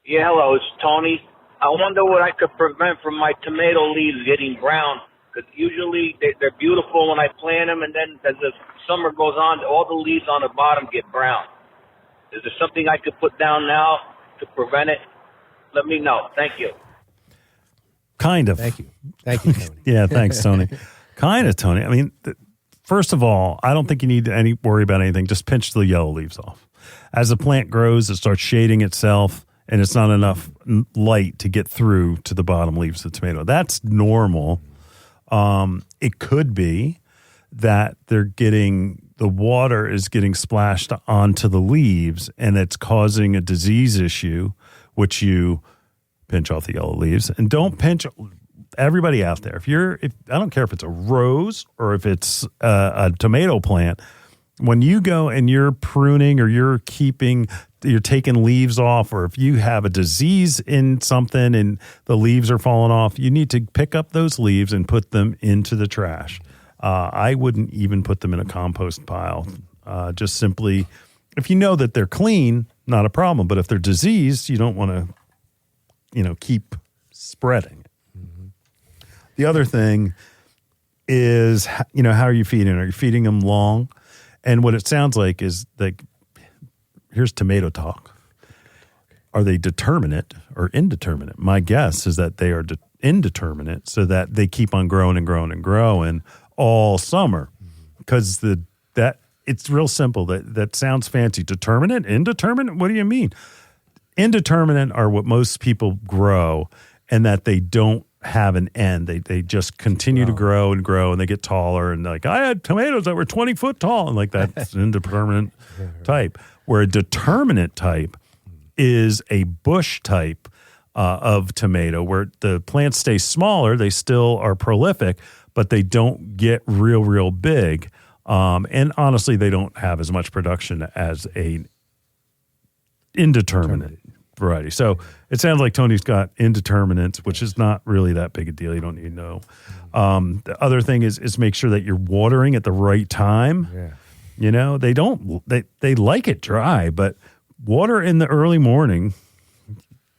Yeah, hello, it's Tony. I wonder what I could prevent from my tomato leaves getting brown. Because usually they're beautiful when I plant them, and then as the summer goes on, all the leaves on the bottom get brown. Is there something I could put down now to prevent it? Let me know. Thank you. Kind of. Thank you. Thank you, Tony. Yeah, thanks, Tony. Kind of, Tony. I mean, first of all, I don't think you need to worry about anything. Just pinch the yellow leaves off. As the plant grows, it starts shading itself, and it's not enough light to get through to the bottom leaves of the tomato. That's normal. It could be that the water is getting splashed onto the leaves, and it's causing a disease issue, which you pinch off the yellow leaves. And don't pinch. Everybody out there, I don't care if it's a rose or if it's a tomato plant, when you go and you're pruning or you're taking leaves off, or if you have a disease in something and the leaves are falling off, you need to pick up those leaves and put them into the trash. I wouldn't even put them in a compost pile. Just simply, if you know that they're clean, not a problem. But if they're diseased, you don't want to, keep spreading. The other thing is, how are you feeding? Are you feeding them long? And what it sounds like is here's tomato talk. Are they determinate or indeterminate? My guess is that they are indeterminate so that they keep on growing and growing and growing all summer. Because it's real simple. That sounds fancy. Determinate, indeterminate. What do you mean? Indeterminate are what most people grow, and that they don't have an end. They just continue to grow, and they get taller. And like, I had tomatoes that were 20 foot tall, and like that's an indeterminate type. Where a determinate type is a bush type of tomato, where the plants stay smaller. They still are prolific, but they don't get real big. And honestly, they don't have as much production as a indeterminate variety. So it sounds like Tony's got indeterminates, which is not really that big a deal. You don't need to know. The other thing is make sure that you're watering at the right time. Yeah. You know, they like it dry, but water in the early morning,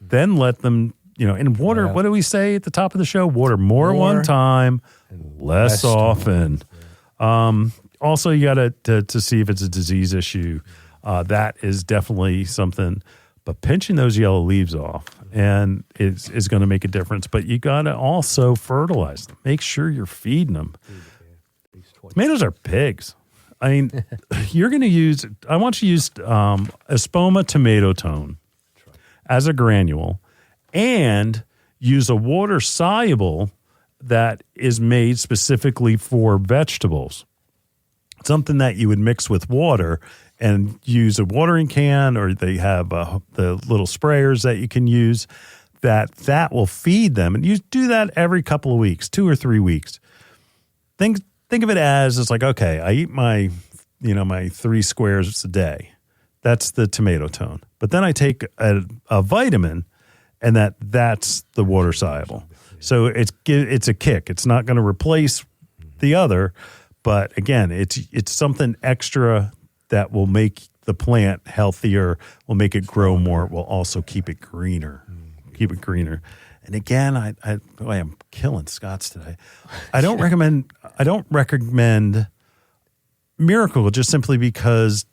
then let them, and water, what do we say at the top of the show? Water more one time, less often. Also, you got to see if it's a disease issue. That is definitely something. But pinching those yellow leaves off and is going to make a difference. But you got to also fertilize them. Make sure you're feeding them. Tomatoes are pigs. I mean, you're going to use. I want you to use Espoma tomato tone as a granule, and use a water soluble that is made specifically for vegetables. Something that you would mix with water and use a watering can, or they have the little sprayers that you can use that will feed them. And you do that every couple of weeks, 2 or 3 weeks. Think of it as it's like, okay, I eat my 3 squares a day. That's the tomato tone. But then I take a vitamin, and that's the water soluble. So it's a kick. It's not going to replace the other, but again, it's something extra that will make the plant healthier, will make it grow more, will also keep it greener. Keep it greener. And again, I am killing Scots today. I don't recommend Miracle just simply because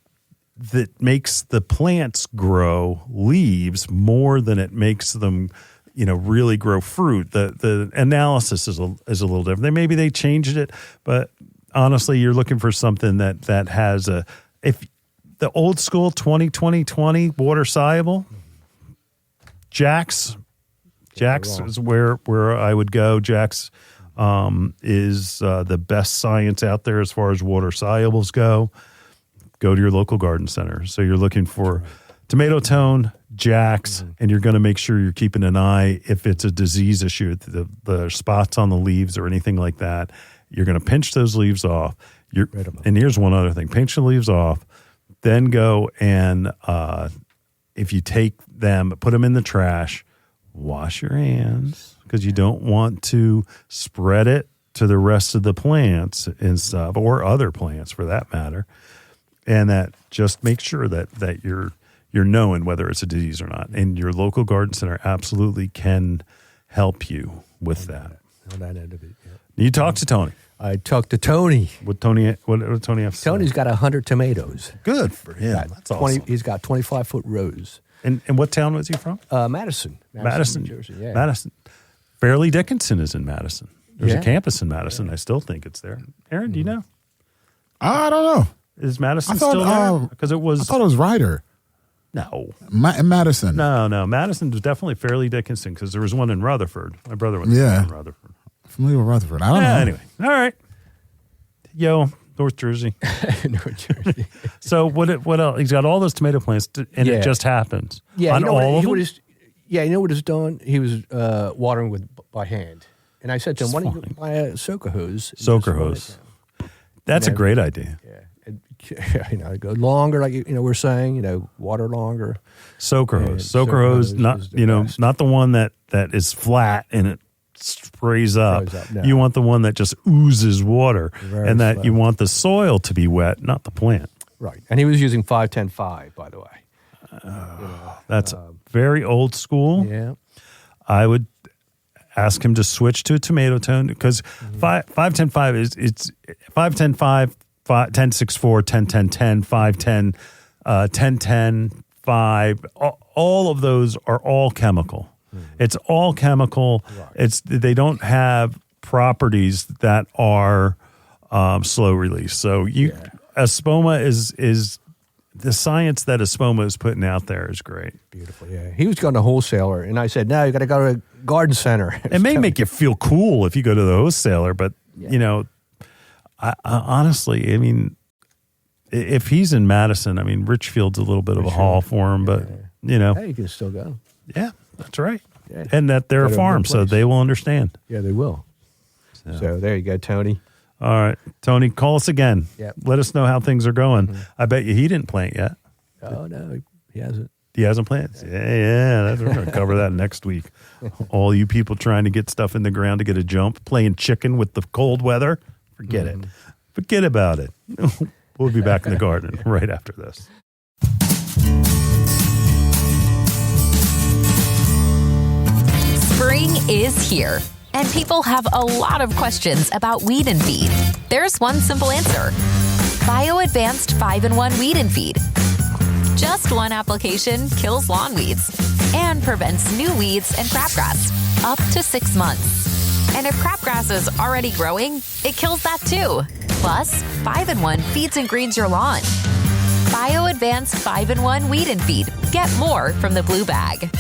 that makes the plants grow leaves more than it makes them, really grow fruit. The analysis is a little different. Maybe they changed it, but honestly, you're looking for something that has if the old school 20-20-20 water soluble. Jack's is where I would go. Jack's is the best science out there as far as water solubles go. Go to your local garden center. So you're looking for tomato tone, Jack's, and you're going to make sure you're keeping an eye if it's a disease issue, the spots on the leaves or anything like that. You're going to pinch those leaves off. And here's one other thing. Pinch the leaves off, then go and if you take them, put them in the trash, wash your hands because you don't want to spread it to the rest of the plants and stuff, or other plants for that matter. And that just make sure that you're knowing whether it's a disease or not. And your local garden center absolutely can help you with that. On that end of it, yeah. You talk to Tony. I talked to Tony. What Tony have to say? Tony's got 100 tomatoes. Good for him. That's awesome. He's got 25-foot rows. And what town was he from? Madison, New Jersey. Yeah. Madison. Fairleigh Dickinson is in Madison. There's a campus in Madison. I still think it's there. Aaron, do you know? I don't know. Is Madison still there? Because I thought it was Ryder. No. Madison. No. Madison was definitely Fairleigh Dickinson because there was one in Rutherford. My brother went to Rutherford. Familiar with Rutherford. I don't know. Anyway. All right. Yo, North Jersey. North Jersey. So what else? He's got all those tomato plants, and it just happens. Yeah. On all of them? You know what he's done? He was watering by hand. And I said to him, why don't you buy a soaker hose? Soaker hose. That's a great idea. Yeah. Go longer, like we're saying, water longer. Soaker hose. Soaker hose, not not the one that is flat and it sprays up. No. You want the one that just oozes water, and that you want the soil to be wet, not the plant. Right. And he was using 5-10-5, by the way. That's very old school. Yeah. I would ask him to switch to a tomato tone because 5-10-5 is 5-10-5. 10-6-4, 10-10-10, 5-10, 10-10, 5. All of those are all chemical. It's all chemical. They don't have properties that are slow release. So Espoma is the science that Espoma is putting out there is great. Beautiful, yeah. He was going to wholesaler, and I said, no, you got to go to a garden center. It may make you feel cool if you go to the wholesaler, but, I honestly, I mean, if he's in Madison, I mean, Richfield's a little bit of a haul for him, but, Hey, you can still go. Yeah, that's right. Yeah. And that they're a Go to farm, good so place. they will understand. Yeah, they will. So there you go, Tony. All right, Tony, call us again. Yep. Let us know how things are going. I bet you he didn't plant yet. Oh, no, he hasn't. He hasn't planted? Yeah. We're going to cover that next week. All you people trying to get stuff in the ground to get a jump, playing chicken with the cold weather, forget it. Forget about it. We'll be back in the garden right after this. Spring is here, and people have a lot of questions about weed and feed. There's one simple answer. Bio Advanced 5-in-1 Weed and Feed. Just one application kills lawn weeds and prevents new weeds and crabgrass up to 6 months. And if crabgrass is already growing, it kills that too. Plus, 5-in-1 feeds and greens your lawn. Bio Advanced 5-in-1 Weed and Feed. Get more from the blue bag.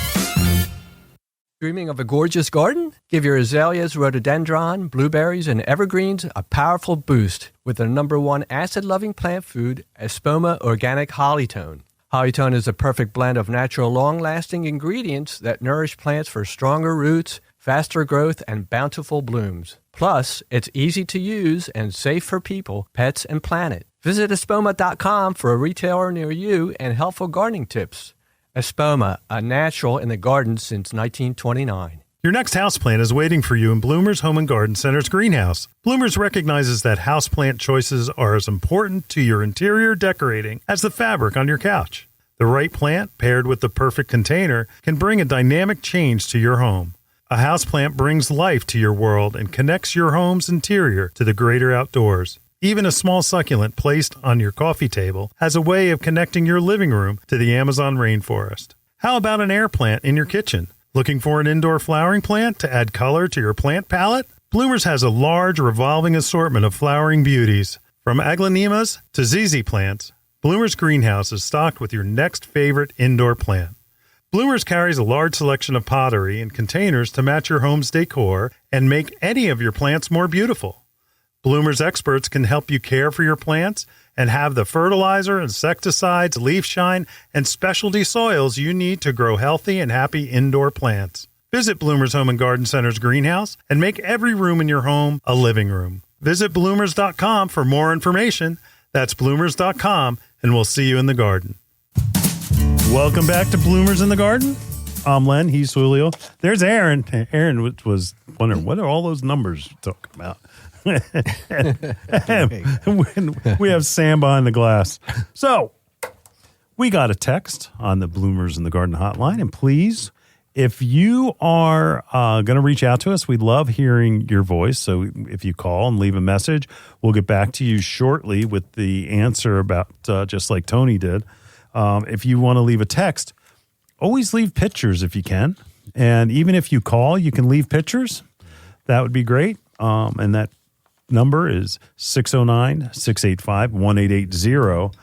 Dreaming of a gorgeous garden? Give your azaleas, rhododendron, blueberries, and evergreens a powerful boost with the #1 acid-loving plant food, Espoma Organic Hollytone. Hollytone is a perfect blend of natural, long-lasting ingredients that nourish plants for stronger roots, faster growth, and bountiful blooms. Plus, it's easy to use and safe for people, pets, and planet. Visit Espoma.com for a retailer near you and helpful gardening tips. Espoma, a natural in the garden since 1929. Your next houseplant is waiting for you in Bloomer's Home and Garden Center's greenhouse. Bloomers recognizes that houseplant choices are as important to your interior decorating as the fabric on your couch. The right plant, paired with the perfect container, can bring a dynamic change to your home. A houseplant brings life to your world and connects your home's interior to the greater outdoors. Even a small succulent placed on your coffee table has a way of connecting your living room to the Amazon rainforest. How about an air plant in your kitchen? Looking for an indoor flowering plant to add color to your plant palette? Bloomers has a large revolving assortment of flowering beauties. From aglaonemas to ZZ plants, Bloomers Greenhouse is stocked with your next favorite indoor plant. Bloomers carries a large selection of pottery and containers to match your home's decor and make any of your plants more beautiful. Bloomers experts can help you care for your plants and have the fertilizer, insecticides, leaf shine, and specialty soils you need to grow healthy and happy indoor plants. Visit Bloomers Home and Garden Center's greenhouse and make every room in your home a living room. Visit bloomers.com for more information. That's bloomers.com, and we'll see you in the garden. Welcome back to Bloomers in the Garden. I'm Len. He's Julio. There's Aaron. Aaron was wondering, what are all those numbers talking about? We have Sam behind the glass. So we got a text on the Bloomers in the Garden hotline. And please, if you are going to reach out to us, we love hearing your voice. So if you call and leave a message, we'll get back to you shortly with the answer about just like Tony did. If you want to leave a text, always leave pictures if you can. And even if you call, you can leave pictures. That would be great. And that number is 609-685-1880.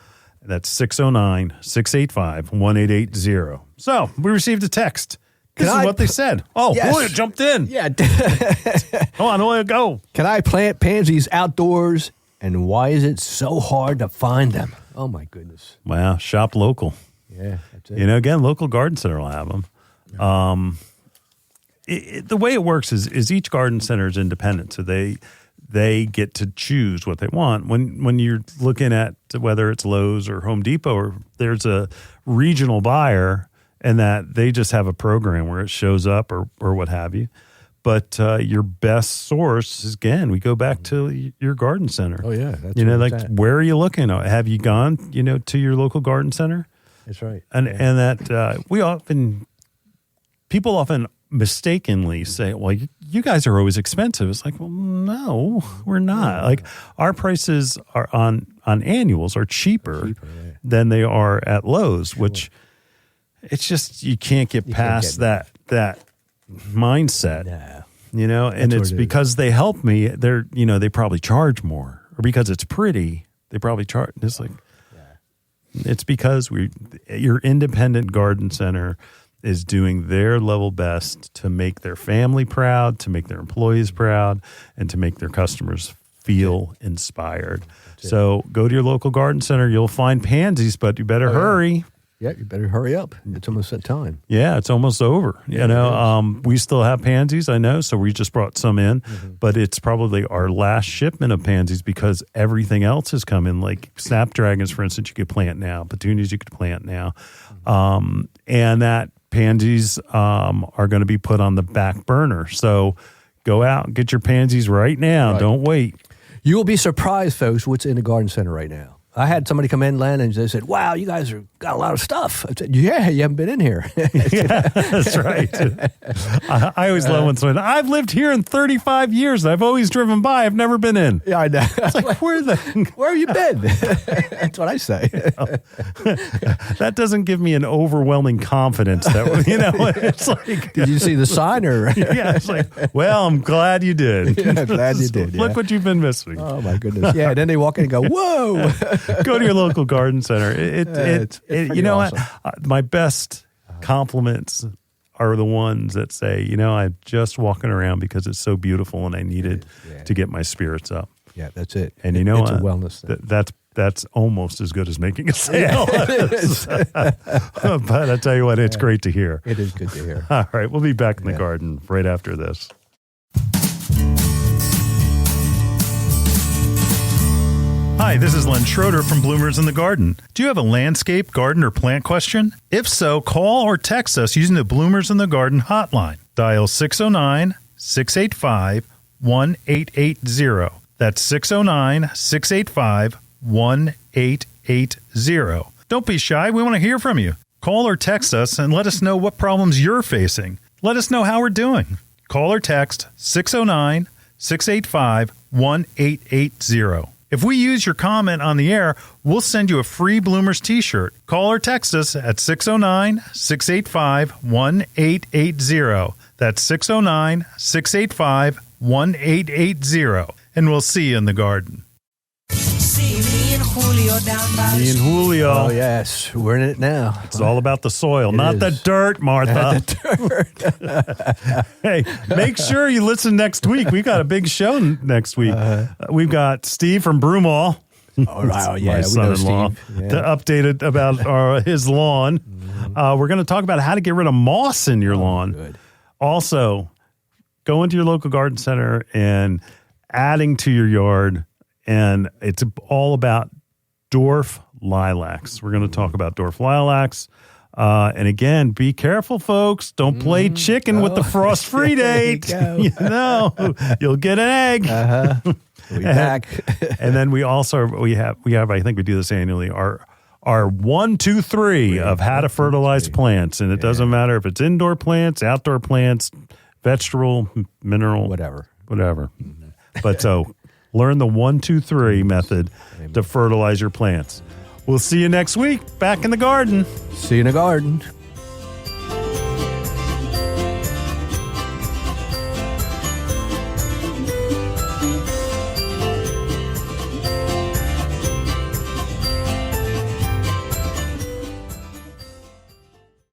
That's 609-685-1880. So we received a text. This is what they said. Oh, yes. Julio jumped in. Yeah. Come on, Julio, go. Can I plant pansies outdoors, and why is it so hard to find them? Oh, my goodness. Wow, shop local. Yeah, that's it. You know, again, local garden center will have them. Yeah. The way it works is each garden center is independent, so they get to choose what they want. When you're looking at whether it's Lowe's or Home Depot, or there's a regional buyer, and that they just have a program where it shows up or what have you. But your best source is, again, we go back to your garden center. Oh, yeah. That's like, where are you looking? Have you gone, to your local garden center? That's right. And that people often mistakenly say, well, you guys are always expensive. It's like, well, no, we're not. Like, our prices are on annuals are cheaper than they are at Lowe's, which it's just, you can't get past that mindset. Yeah. You know, and it's because they help me. They're, you know, they probably charge more, or because it's pretty, they probably charge. It's like, it's because your independent garden center is doing their level best to make their family proud, to make their employees proud, and to make their customers feel inspired. So go to your local garden center. You'll find pansies, but you better hurry. Yeah, you better hurry up. It's almost that time. Yeah, it's almost over. You know, we still have pansies, I know, so we just brought some in, but it's probably our last shipment of pansies because everything else has come in, like snapdragons, for instance, you could plant now, petunias you could plant now, and that pansies are going to be put on the back burner. So go out and get your pansies right now. Right. Don't wait. You will be surprised, folks, what's in the garden center right now. I had somebody come in, Len, and they said, wow, you guys got a lot of stuff. I said, yeah, you haven't been in here. Yeah, that's right. I always love when someone, I've lived here in 35 years. I've always driven by. I've never been in. Yeah, I know. It's like, where have you been? That's what I say. That doesn't give me an overwhelming confidence that, you know, it's like. Did you see the sign? Or? Yeah, it's like, well, I'm glad you did. Yeah, glad you did. Look what you've been missing. Oh, my goodness. Yeah, then they walk in and go, whoa. Go to your local garden center. It's you know awesome. What? My best compliments are the ones that say, you know, I'm just walking around because it's so beautiful and I needed to get my spirits up. Yeah, that's it. And you know it's a wellness thing. That's almost as good as making a sale. But I tell you what, it's great to hear. It is good to hear. All right, we'll be back in the garden right after this. Hi, this is Len Schroeder from Bloomers in the Garden. Do you have a landscape, garden, or plant question? If so, call or text us using the Bloomers in the Garden hotline. Dial 609-685-1880. That's 609-685-1880. Don't be shy. We want to hear from you. Call or text us and let us know what problems you're facing. Let us know how we're doing. Call or text 609-685-1880. If we use your comment on the air, we'll send you a free Bloomers t-shirt. Call or text us at 609-685-1880. That's 609-685-1880. And we'll see you in the garden. See me and Julio down by Me and Julio. Oh, yes. We're in it now. It's all about the soil, not the dirt, Martha. Not the dirt. Hey, make sure you listen next week. We've got a big show next week. We've got Steve from Broomall. Oh, right. Yeah, my son-in-law, to update it about his lawn. We're going to talk about how to get rid of moss in your lawn. Good. Also, go into your local garden center and adding to your yard. And it's all about dwarf lilacs. We're going to talk about dwarf lilacs. And again, be careful, folks. Don't play chicken with the frost-free date. You know, you'll get an egg. We'll be back. And then we have, I think we do this annually, our 1, 2, 3 of how to fertilize plants. And it doesn't matter if it's indoor plants, outdoor plants, vegetable, mineral, whatever. But so learn the 1, 2, 3 method to fertilize your plants. We'll see you next week back in the garden. See you in the garden.